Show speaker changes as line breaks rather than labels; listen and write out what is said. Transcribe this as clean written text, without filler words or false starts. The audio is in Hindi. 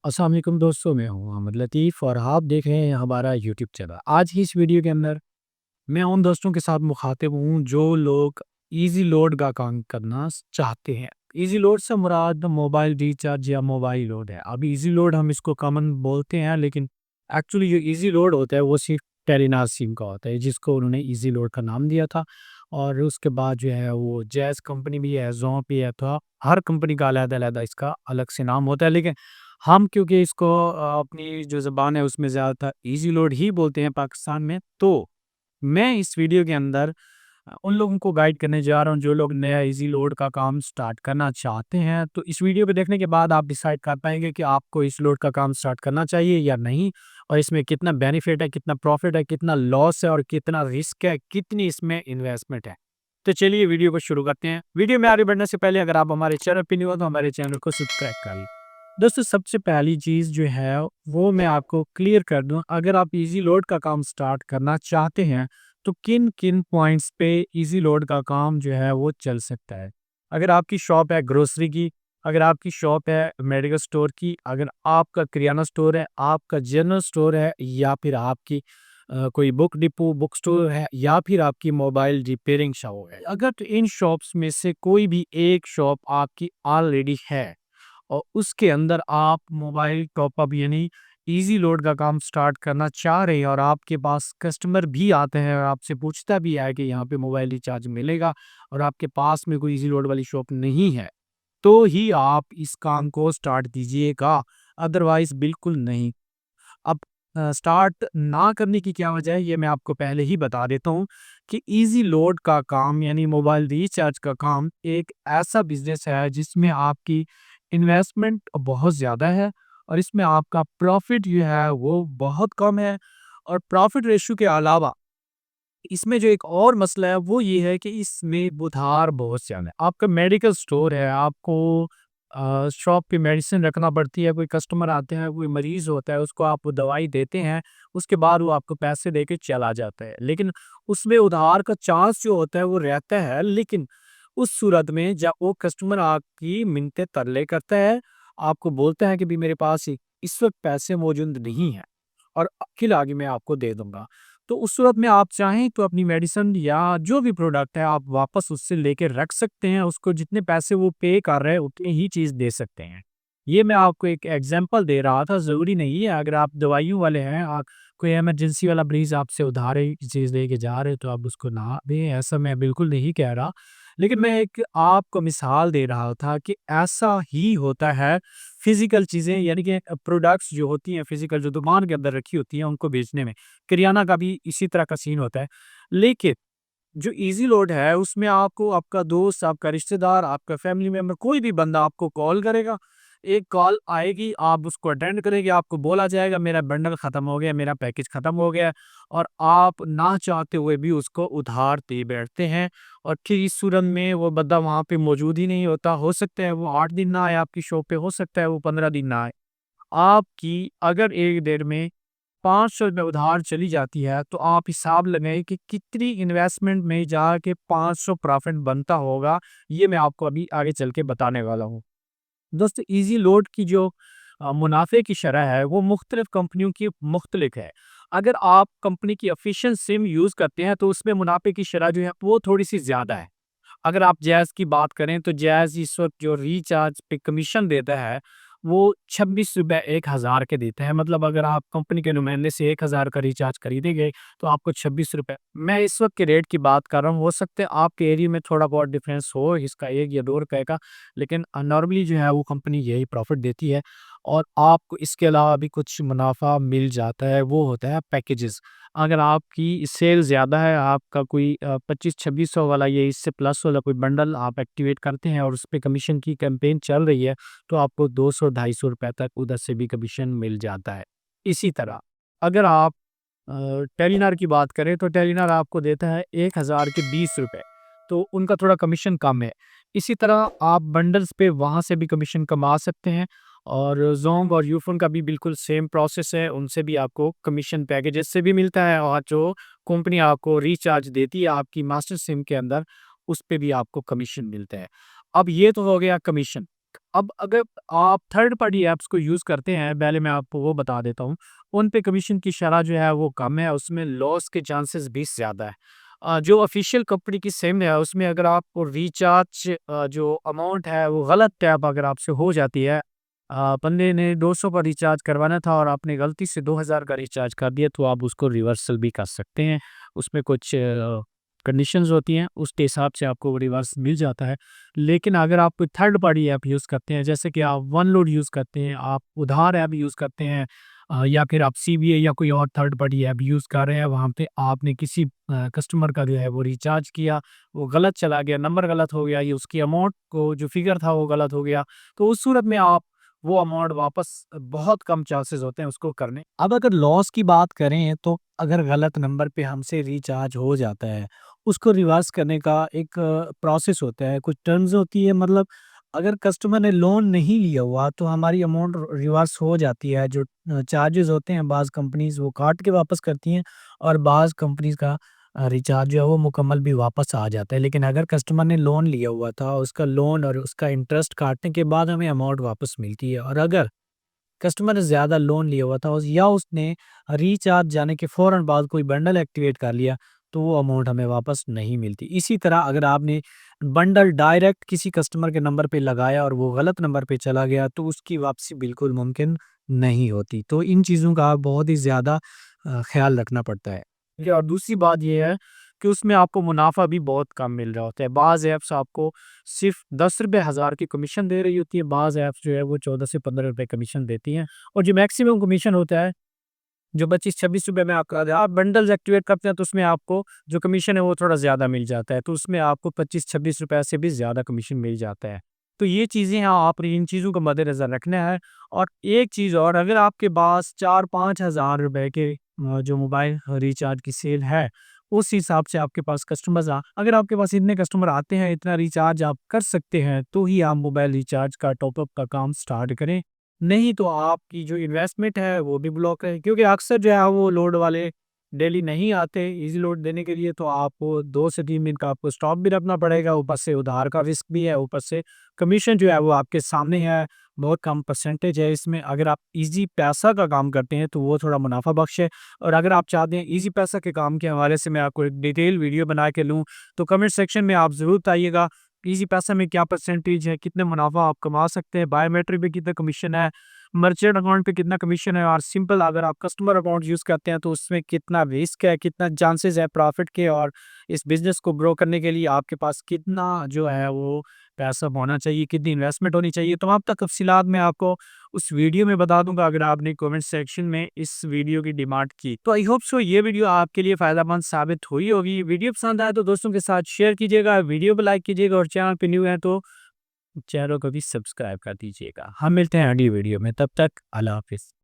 अस्सलाम वालेकुम दोस्तों, मैं हूँ मोहम्मद लतीफ़ और आप देख रहे हैं हमारा यूट्यूब चैनल। आज की इस वीडियो के अंदर मैं उन दोस्तों के साथ मुखातिब हूँ जो लोग ईज़ी लोड का काम करना चाहते हैं। ईज़ी लोड से मुराद मोबाइल रिचार्ज या मोबाइल लोड है। अब ईज़ी लोड हम इसको कॉमन बोलते हैं, लेकिन एक्चुअली जो ईज़ी लोड होता है वो सिर्फ टेलीनार सिम का होता है, जिसको उन्होंने ईज़ी लोड का नाम दिया था। और उसके बाद जो है वो जैज़ कंपनी भी है, ज़ों भी है, तो हर कंपनी का अलग-अलग इसका अलग से नाम होता है। लेकिन हम क्योंकि इसको अपनी जो ज़ुबान है उसमें ज़्यादातर ईज़ी लोड ही बोलते हैं पाकिस्तान में, तो मैं इस वीडियो के अंदर उन लोगों को गाइड करने जा रहा हूँ जो लोग नया ईज़ी लोड का काम स्टार्ट करना चाहते हैं। तो इस वीडियो को देखने के बाद आप डिसाइड कर पाएँगे कि आपको इस लोड का काम स्टार्ट करना चाहिए या नहीं, और इसमें कितना बेनिफिट है, कितना प्रॉफ़िट है, कितना लॉस है और कितना रिस्क है, कितनी इसमें इन्वेस्टमेंट है। तो चलिए वीडियो को शुरू करते हैं। वीडियो में आगे बढ़ने से पहले अगर आप हमारे चैनल पे न्यू हो तो हमारे चैनल को सब्सक्राइब कर लें। दोस्तों, सबसे पहली चीज़ जो है वो मैं आपको क्लियर कर दूँ, अगर आप ईज़ी लोड का काम स्टार्ट करना चाहते हैं तो किन-किन पॉइंट्स पे ईज़ी लोड का काम जो है वो चल सकता है। अगर आपकी शॉप है ग्रोसरी की, अगर आपकी शॉप है मेडिकल स्टोर की, अगर आपका किराना स्टोर है, आपका जनरल स्टोर है, या फिर आपकी कोई बुक डिपो, बुक स्टोर है, या फिर आपकी मोबाइल रिपेयरिंग शॉप है। अगर तो इन शॉप्स में से कोई भी एक शॉप आपकी ऑलरेडी है और उसके अंदर आप मोबाइल टॉपअप यानी ईज़ी लोड का काम स्टार्ट करना चाह रहे हैं और आपके पास कस्टमर भी आते हैं और आपसे पूछता भी है कि यहाँ पे मोबाइल रिचार्ज मिलेगा, और आपके पास में कोई ईज़ी लोड वाली शॉप नहीं है, तो ही आप इस काम को स्टार्ट कीजिएगा, अदरवाइज़ बिल्कुल नहीं। अब स्टार्ट ना करने की क्या वजह है, ये मैं आपको पहले ही बता देता हूँ कि ईज़ी लोड का काम यानी मोबाइल रिचार्ज का काम एक ऐसा बिज़नेस है जिसमें आपकी इन्वेस्टमेंट बहुत ज़्यादा है और इसमें आपका प्रॉफ़िट जो है वो बहुत कम है। और प्रॉफ़िट रेशियो के अलावा इसमें जो एक और मसला है वो ये है कि इसमें उधार बहुत ज़्यादा है। आपका मेडिकल स्टोर है, आपको शॉप पे मेडिसिन रखना पड़ती है, कोई कस्टमर आते हैं, कोई मरीज़ होता है, उसको आप वो दवाई देते हैं, उसके बाद वो आपको पैसे देके चला जाता है। लेकिन उसमें उधार का चांस जो होता है वो रहता है, लेकिन उस सूरत में जब वो कस्टमर आपकी मिन्नतें तरले करता है, आपको बोलता है कि भई मेरे पास इस वक़्त पैसे मौजूद नहीं हैं और कल आगे मैं आपको दे दूँगा। तो उस सूरत में आप चाहें तो अपनी मेडिसिन या जो भी प्रोडक्ट है आप वापस उससे लेके रख सकते हैं, उसको जितने पैसे वो पे कर रहे हैं उतनी ही चीज़ दे सकते हैं। ये मैं आपको एक एग्ज़ाम्पल दे रहा था, ज़रूरी नहीं है अगर आप दवाइयों वाले हैं, कोई इमरजेंसी वाला मरीज़ आपसे उधार चीज़ लेके जा रहे हैं तो आप उसको ना दें, ऐसा मैं बिल्कुल नहीं कह रहा। लेकिन मैं एक आपको मिसाल दे रहा था कि ऐसा ही होता है फिज़िकल चीज़ें यानी कि प्रोडक्ट्स जो होती हैं फिज़िकल जो दुकान के अंदर रखी होती हैं उनको बेचने में। किरियाना का भी इसी तरह का सीन होता है। लेकिन जो ईज़ी लोड है उसमें आपको आपका दोस्त, आपका रिश्तेदार, आपका फैमिली मेंबर कोई भी बंदा आपको कॉल करेगा। एक कॉल आएगी, आप उसको अटेंड करेंगे, आपको बोला जाएगा मेरा बंडल ख़त्म हो गया, मेरा पैकेज ख़त्म हो गया, और आप ना चाहते हुए भी उसको उधार दे बैठते हैं। और फिर इस सूरत में वो बंदा वहाँ पे मौजूद ही नहीं होता। हो सकता है वो 8 दिन ना आए आपकी शॉप पे, हो सकता है वो 15 दिन ना आए। आपकी अगर 1 दिन में 500 रुपए उधार चली जाती है, तो आप हिसाब लगाएँ कि कितनी इन्वेस्टमेंट में जाके 500 प्रॉफ़िट बनता होगा, ये मैं आपको अभी आगे चल के बताने वाला हूँ। दोस्तों, ईज़ी लोड की जो मुनाफ़े की शरह है, वो मुख्तलिफ़ कंपनियों की मुख्तलिफ़ है। अगर आप कंपनी की एफ़िशिएंट सिम यूज़ करते हैं, तो उसमें मुनाफ़े की शरह जो है, वो थोड़ी-सी ज़्यादा है। अगर आप जैज़ की बात करें तो जैज़ इस वक़्त जो रिचार्ज पे कमीशन देता है, वो ₹26 1000 के देता है। मतलब अगर आप कंपनी के नुमाइंदे से 1000 का रिचार्ज खरीदेंगे, तो आपको ₹26। मैं इस वक़्त के रेट की बात कर रहा हूँ, हो सकता है आपके एरिया में थोड़ा बहुत डिफ़रेंस हो इसका 1 या ₹2 का, लेकिन नॉर्मली जो है वो कंपनी यही प्रॉफ़िट देती है। और आपको इसके अलावा भी कुछ मुनाफ़ा मिल जाता है, वो होता है पैकेजेज़। अगर आपकी सेल ज़्यादा है, आपका कोई 25-2600 वाला या इससे प्लस वाला कोई बंडल आप एक्टिवेट करते हैं और उसपे कमीशन की कैंपेन चल रही है, तो आपको 200 ₹250 तक उधर से भी कमीशन मिल जाता है। इसी तरह अगर आप टेलीनॉर की बात करें तो टेलीनॉर आपको देता है 1000 के ₹20, तो उनका थोड़ा कमीशन कम है। इसी तरह आप बंडल्स पे वहाँ से भी कमीशन कमा सकते हैं। और ज़ोंग और यूफ़ोन का भी बिल्कुल सेम प्रोसेस है, उनसे भी आपको कमीशन पैकेजेस से भी मिलता है, और जो कंपनी आपको रिचार्ज देती है आपकी मास्टर सिम के अंदर, उस पे भी आपको कमीशन मिलता है। अब ये तो हो गया कमीशन। अब अगर आप थर्ड पार्टी ऐप्स को यूज़ करते हैं, पहले मैं आपको वो बता देता हूँ। उन पे कमीशन की शरह जो है वो कम है, उसमें लॉस के चांसेस भी ज़्यादा है। जो ऑफ़िशियल कंपनी की सिम है, उसमें अगर आपको रिचार्ज जो अमाउंट है वो गलत टैप अगर आपसे हो जाती है, बंदे ने 200 का रिचार्ज करवाना था और आपने गलती से 2000 का रिचार्ज कर दिया, तो आप उसको रिवर्सल भी कर सकते हैं। उसमें कुछ कंडीशंस होती हैं, उसके हिसाब से आपको वो रिवर्स मिल जाता है। लेकिन अगर आप कोई थर्ड पार्टी ऐप यूज़ करते हैं, जैसे कि आप वनलोड यूज़ करते हैं, आप उधार ऐप यूज़ करते हैं, या फिर आप सीबीए या कोई और थर्ड पार्टी ऐप यूज़ कर रहे हैं, वहाँ पे आपने किसी कस्टमर का जो है वो रिचार्ज किया, वो गलत चला गया, नंबर गलत हो गया या उसकी अमाउंट को जो फिगर था वो गलत हो गया, तो उस सूरत में आप वो अमाउंट वापस बहुत कम चांसेस होते हैं उसको करने। अब अगर लॉस की बात करें तो अगर गलत नंबर पे हमसे रिचार्ज हो जाता है, उसको रिवर्स करने का एक प्रोसेस होता है, कुछ टर्म्स होती है, मतलब अगर कस्टमर ने लोन नहीं लिया हुआ तो हमारी अमाउंट रिवर्स हो जाती है। जो चार्जेज़ होते हैं बाज़ कंपनीज़ वो काट के वापस करती हैं और बाज़ कंपनीज़ का रिचार्ज जो है वो मुकम्मल भी वापस आ जाता है। लेकिन अगर कस्टमर ने लोन लिया हुआ था, उसका लोन और उसका इंटरेस्ट काटने के बाद हमें अमाउंट वापस मिलती है, और अगर कस्टमर ने ज़्यादा लोन लिया हुआ था या उसने रिचार्ज जाने के फ़ौरन बाद कोई बंडल एक्टिवेट कर लिया, तो वो अमाउंट हमें वापस नहीं मिलती। इसी तरह अगर आपने बंडल डायरेक्ट किसी कस्टमर के नंबर पे लगाया और वो गलत नंबर पे चला गया, तो उसकी वापसी बिल्कुल मुमकिन नहीं होती। तो इन चीज़ों का बहुत ही ज़्यादा ख़्याल रखना पड़ता है। ठीक है, और दूसरी बात ये है कि उसमें आपको मुनाफ़ा भी बहुत कम मिल रहा होता है। बाज़ ऐप्स आपको सिर्फ़ ₹10 हज़ार की कमीशन दे रही होती है, बाज़ ऐप्स जो है वो 14 से ₹15 कमीशन देती हैं, और जो मैक्सिमम कमीशन होता है, जो ₹25-26 में आपका आप बंडल्स एक्टिवेट करते हैं, तो उसमें आपको जो कमीशन है वो थोड़ा ज़्यादा मिल जाता है, तो उसमें आपको ₹25-26 से भी ज़्यादा कमीशन मिल जाता है। तो ये चीज़ें हैं, आपने इन चीज़ों को मद्देनज़र रखना है। और एक चीज़ और, अगर आपके पास 4-5 हज़ार रुपए के जो मोबाइल रिचार्ज की सेल है, उस हिसाब से आपके पास कस्टमर्स अगर आपके पास इतने कस्टमर आते हैं, इतना रिचार्ज आप कर सकते हैं, तो ही आप मोबाइल रिचार्ज का टॉप-अप का काम स्टार्ट करें। नहीं तो आपकी जो इन्वेस्टमेंट है वो भी ब्लॉक है, क्योंकि अक्सर जो है वो लोड वाले डेली नहीं आते इजी लोड देने के लिए, तो आपको 2 से 3 दिन का आपको स्टॉक भी रखना पड़ेगा, ऊपर से उधार का रिस्क भी है, ऊपर से कमीशन जो है वो आपके सामने है, बहुत कम परसेंटेज है इसमें। अगर आप इजी पैसा का काम करते हैं तो वो थोड़ा मुनाफा बख्श है, और अगर आप चाहते हैं इजी पैसा के काम के हवाले से मैं आपको एक डिटेल वीडियो बना के लूँ, तो कमेंट सेक्शन में आप ज़रूर बताइएगा इजी पैसा में क्या परसेंटेज है, कितने मुनाफा आप कमा सकते हैं, बायोमेट्रिक पे कितना कमीशन है, मर्चेंट अकाउंट पे कितना कमीशन है, और सिंपल अगर आप कस्टमर अकाउंट यूज़ करते हैं तो उसमें कितना रिस्क है, कितना चांसेस है प्रॉफिट के, और इस बिज़नेस को ग्रो करने के लिए आपके पास कितना जो है वो पैसा होना चाहिए, कितनी इन्वेस्टमेंट होनी चाहिए। तमाम तफ़सीलात मैं आपको उस वीडियो में बता दूँगा अगर आपने कमेंट सेक्शन में इस वीडियो की डिमांड की। तो आई होप सो ये वीडियो आपके लिए फ़ायदेमंद साबित हुई होगी। वीडियो पसंद आए तो दोस्तों के साथ शेयर कीजिएगा, वीडियो को लाइक कीजिएगा, और चैनल पे न्यू है तो चैनल को भी सब्सक्राइब कर दीजिएगा। हम मिलते हैं अगली वीडियो में, तब तक अल्लाह हाफ़िज़।